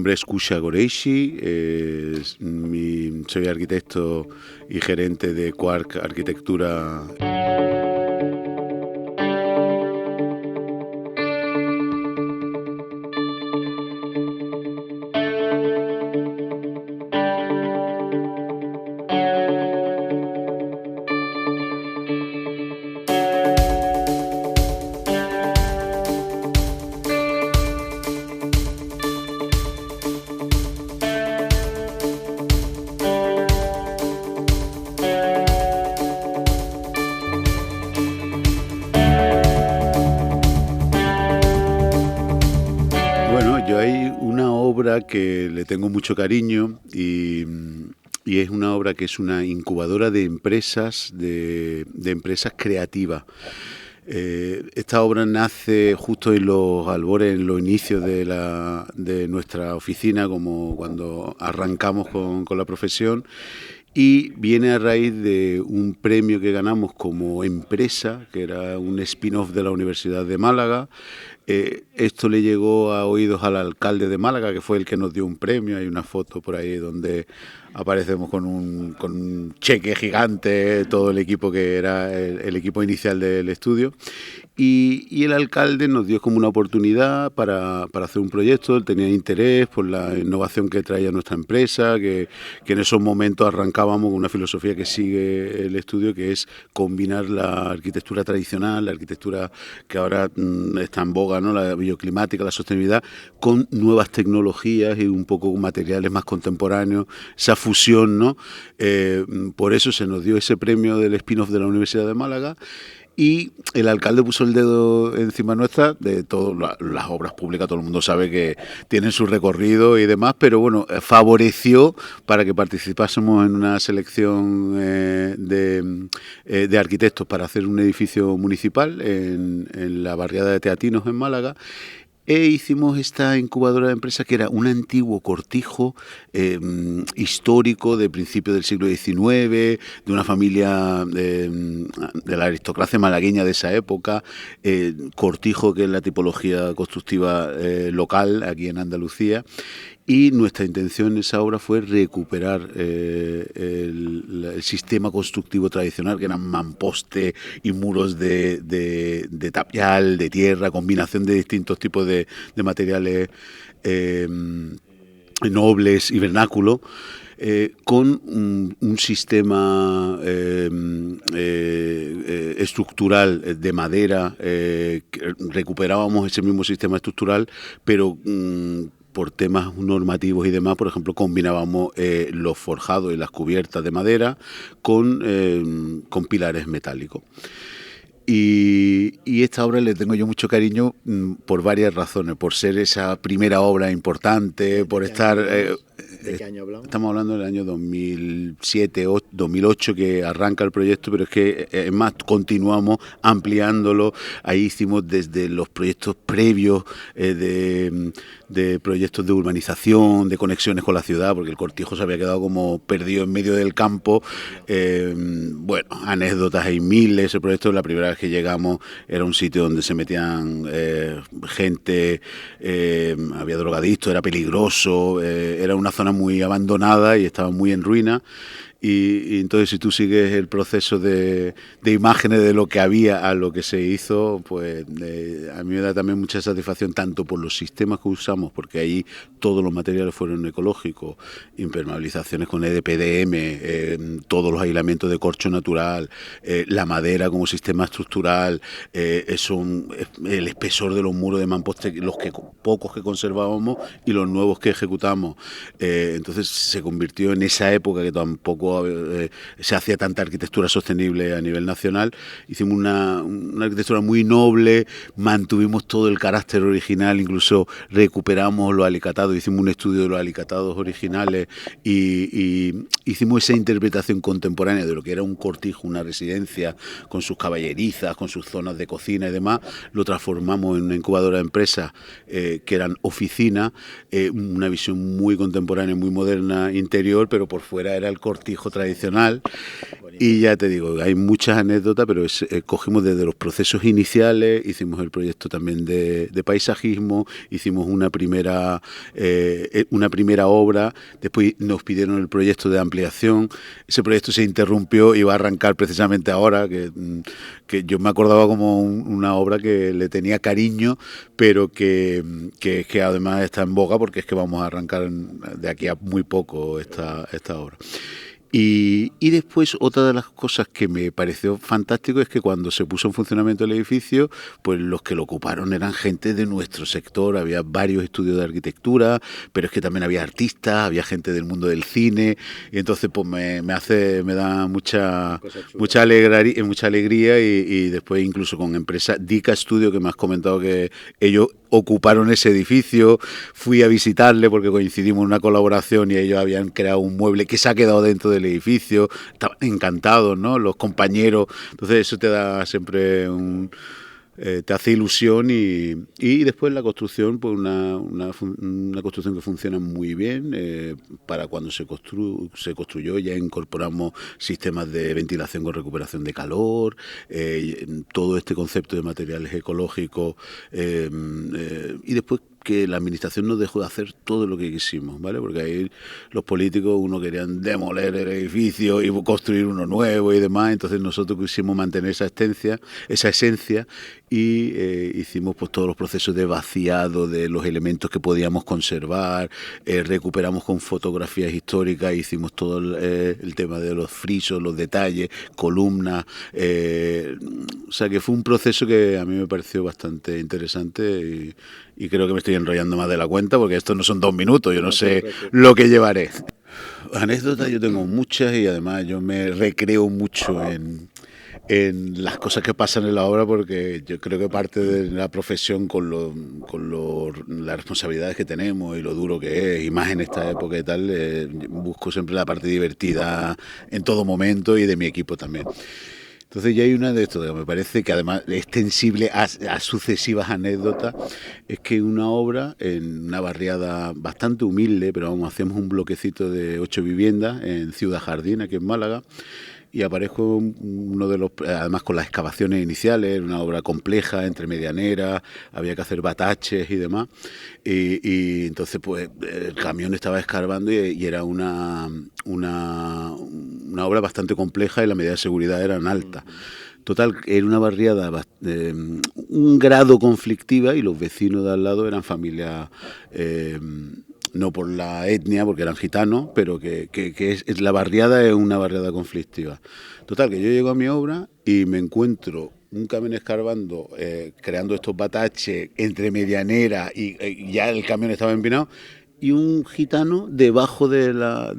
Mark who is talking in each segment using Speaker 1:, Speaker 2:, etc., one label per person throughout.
Speaker 1: nombre es Kusha Goreishi, soy arquitecto y gerente de Quark Arquitectura. Bueno, yo hay una obra que le tengo mucho cariño y es una obra que es una incubadora de empresas, de empresas creativas. Esta obra nace justo en los albores, en los inicios de nuestra oficina, como cuando arrancamos con la profesión, y viene a raíz de un premio que ganamos como empresa, que era un spin-off de la Universidad de Málaga. Esto le llegó a oídos al alcalde de Málaga, que fue el que nos dio un premio. Hay una foto por ahí donde aparecemos con un cheque gigante, todo el equipo que era el equipo inicial del estudio. Y el alcalde nos dio como una oportunidad para hacer un proyecto. Él tenía interés por la innovación que traía nuestra empresa, que en esos momentos arrancábamos con una filosofía que sigue el estudio, que es combinar la arquitectura tradicional, la arquitectura que ahora está en boga, ¿no?, la bioclimática, la sostenibilidad, con nuevas tecnologías y un poco materiales más contemporáneos, esa fusión, ¿no? Por eso se nos dio ese premio del spin-off de la Universidad de Málaga. Y el alcalde puso el dedo encima nuestra. De todas las obras públicas, todo el mundo sabe que tienen su recorrido y demás, pero bueno, favoreció para que participásemos en una selección de arquitectos para hacer un edificio municipal en la barriada de Teatinos, en Málaga. E hicimos esta incubadora de empresas, que era un antiguo cortijo histórico de principios del siglo XIX, de una familia de la aristocracia malagueña de esa época, cortijo que es la tipología constructiva local aquí en Andalucía. Y nuestra intención en esa obra fue recuperar el sistema constructivo tradicional, que eran mamposte y muros de tapial, de tierra, combinación de distintos tipos de materiales nobles y vernáculo, con un sistema estructural de madera. Recuperábamos ese mismo sistema estructural, pero por temas normativos y demás, por ejemplo, combinábamos los forjados y las cubiertas de madera con pilares metálicos. Y esta obra le tengo yo mucho cariño por varias razones. Por ser esa primera obra importante, por estar...
Speaker 2: ¿De qué año hablamos?
Speaker 1: Estamos hablando del año 2007, 2008 que arranca el proyecto, pero es que es más, continuamos ampliándolo. Ahí hicimos desde los proyectos previos de proyectos de urbanización, de conexiones con la ciudad, porque el cortijo se había quedado como perdido en medio del campo. Bueno, anécdotas hay miles. El proyecto, la primera vez que llegamos, era un sitio donde se metían gente, había drogadictos, era peligroso, era una zona muy abandonada y estaba muy en ruina. Y entonces, si tú sigues el proceso de imágenes de lo que había a lo que se hizo, pues a mí me da también mucha satisfacción, tanto por los sistemas que usamos, porque ahí todos los materiales fueron ecológicos, impermeabilizaciones con EDPDM, todos los aislamientos de corcho natural, la madera como sistema estructural, el espesor de los muros de mamposte, pocos que conservábamos y los nuevos que ejecutamos. Entonces se convirtió en esa época que tampoco se hacía tanta arquitectura sostenible a nivel nacional. Hicimos una arquitectura muy noble, mantuvimos todo el carácter original, incluso recuperamos los alicatados, hicimos un estudio de los alicatados originales y hicimos esa interpretación contemporánea de lo que era un cortijo, una residencia, con sus caballerizas, con sus zonas de cocina y demás, lo transformamos en una incubadora de empresas que eran oficinas, una visión muy contemporánea, muy moderna interior, pero por fuera era el cortijo tradicional. Y ya te digo, hay muchas anécdotas, pero cogimos desde los procesos iniciales, hicimos el proyecto también de paisajismo, hicimos una primera obra, después nos pidieron el proyecto de ampliación, ese proyecto se interrumpió y va a arrancar precisamente ahora, que yo me acordaba como una obra que le tenía cariño, pero que además está en boga porque es que vamos a arrancar de aquí a muy poco esta obra. Y después otra de las cosas que me pareció fantástico es que cuando se puso en funcionamiento el edificio, pues los que lo ocuparon eran gente de nuestro sector, había varios estudios de arquitectura, pero es que también había artistas, había gente del mundo del cine, y entonces pues me da mucha alegría y después incluso con empresa Dica Studio, que me has comentado que ellos ocuparon ese edificio, fui a visitarle porque coincidimos en una colaboración y ellos habían creado un mueble que se ha quedado dentro del edificio, estaban encantados, ¿no? Los compañeros, entonces eso te da siempre te hace ilusión y después la construcción, pues una construcción que funciona muy bien. Para cuando se construyó ya incorporamos sistemas de ventilación con recuperación de calor, todo este concepto de materiales ecológicos y después que la administración nos dejó de hacer todo lo que quisimos, ¿vale? Porque ahí los políticos, uno querían demoler el edificio y construir uno nuevo y demás, entonces nosotros quisimos mantener esa esencia y hicimos pues todos los procesos de vaciado de los elementos que podíamos conservar, recuperamos con fotografías históricas, hicimos todo el tema de los frisos, los detalles, columnas, o sea que fue un proceso que a mí me pareció bastante interesante y creo que me estoy enrollando más de la cuenta porque esto no son 2 minutos, yo no sé lo que llevaré. Anécdotas yo tengo muchas y además yo me recreo mucho en las cosas que pasan en la obra porque yo creo que parte de la profesión con las responsabilidades que tenemos y lo duro que es, y más en esta época y tal, busco siempre la parte divertida en todo momento y de mi equipo también. Entonces ya hay una de esto que me parece que además es extensible a sucesivas anécdotas, es que una obra en una barriada bastante humilde, pero vamos, hacemos un bloquecito de 8 viviendas en Ciudad Jardín, aquí en Málaga, y aparezco uno de los, además con las excavaciones iniciales, una obra compleja, entre medianeras, había que hacer bataches y demás, y entonces pues el camión estaba escarbando y era una obra bastante compleja y las medidas de seguridad eran altas. Total, era una barriada un grado conflictiva y los vecinos de al lado eran familias... no por la etnia, porque eran gitanos, pero que la barriada es una barriada conflictiva. Total, que yo llego a mi obra y me encuentro un camión escarbando, creando estos bataches entre medianera y ya el camión estaba empinado, y un gitano debajo de la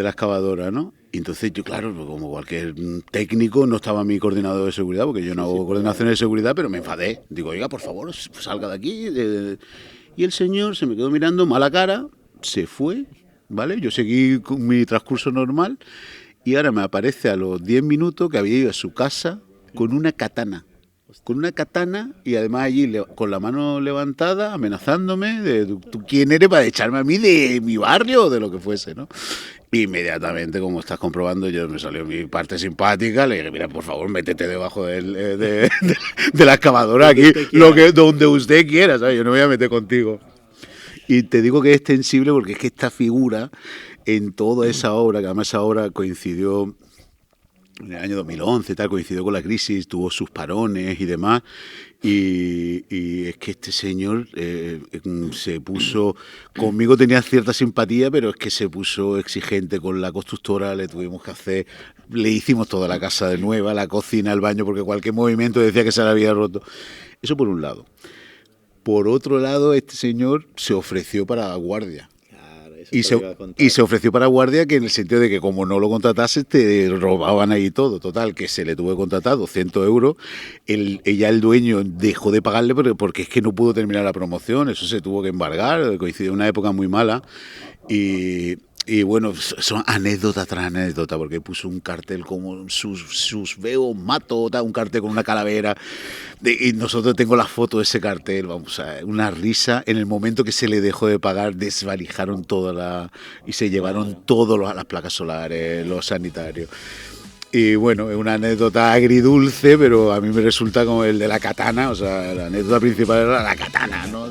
Speaker 1: excavadora, ¿no? Y entonces yo, claro, como cualquier técnico, no estaba mi coordinador de seguridad, porque yo no hago coordinaciones de seguridad, pero me enfadé. Digo, oiga, por favor, salga de aquí. Y el señor se me quedó mirando mala cara, se fue, ¿vale? Yo seguí con mi transcurso normal y ahora me aparece a los 10 minutos que había ido a su casa con una katana. Con una katana y además allí con la mano levantada, amenazándome de ¿tú quién eres para echarme a mí de mi barrio o de lo que fuese, ¿no? Inmediatamente, como estás comprobando, yo me salió mi parte simpática, le dije, mira, por favor, métete debajo de la excavadora aquí, donde usted quiera, ¿sabes? Yo no me voy a meter contigo. Y te digo que es extensible porque es que esta figura en toda esa obra, que además esa obra coincidió en el año 2011, tal, coincidió con la crisis, tuvo sus parones y demás, y es que este señor se puso, conmigo tenía cierta simpatía, pero es que se puso exigente con la constructora, le hicimos toda la casa de nueva, la cocina, el baño, porque cualquier movimiento decía que se la había roto. Eso por un lado. Por otro lado, este señor se ofreció para la guardia. Y se ofreció para guardia, que en el sentido de que como no lo contratases te robaban ahí todo. Total, que se le tuvo que contratar 200 euros. Ya el dueño dejó de pagarle porque es que no pudo terminar la promoción. Eso se tuvo que embargar, coincidió una época muy mala. Y Y bueno, son anécdota tras anécdota, porque puso un cartel como sus veo mato, un cartel con una calavera, y nosotros tengo la foto de ese cartel, vamos a una risa. En el momento que se le dejó de pagar, desvalijaron y se llevaron todas las placas solares, los sanitarios. Y bueno, es una anécdota agridulce, pero a mí me resulta como el de la katana, o sea, la anécdota principal era la katana, ¿no?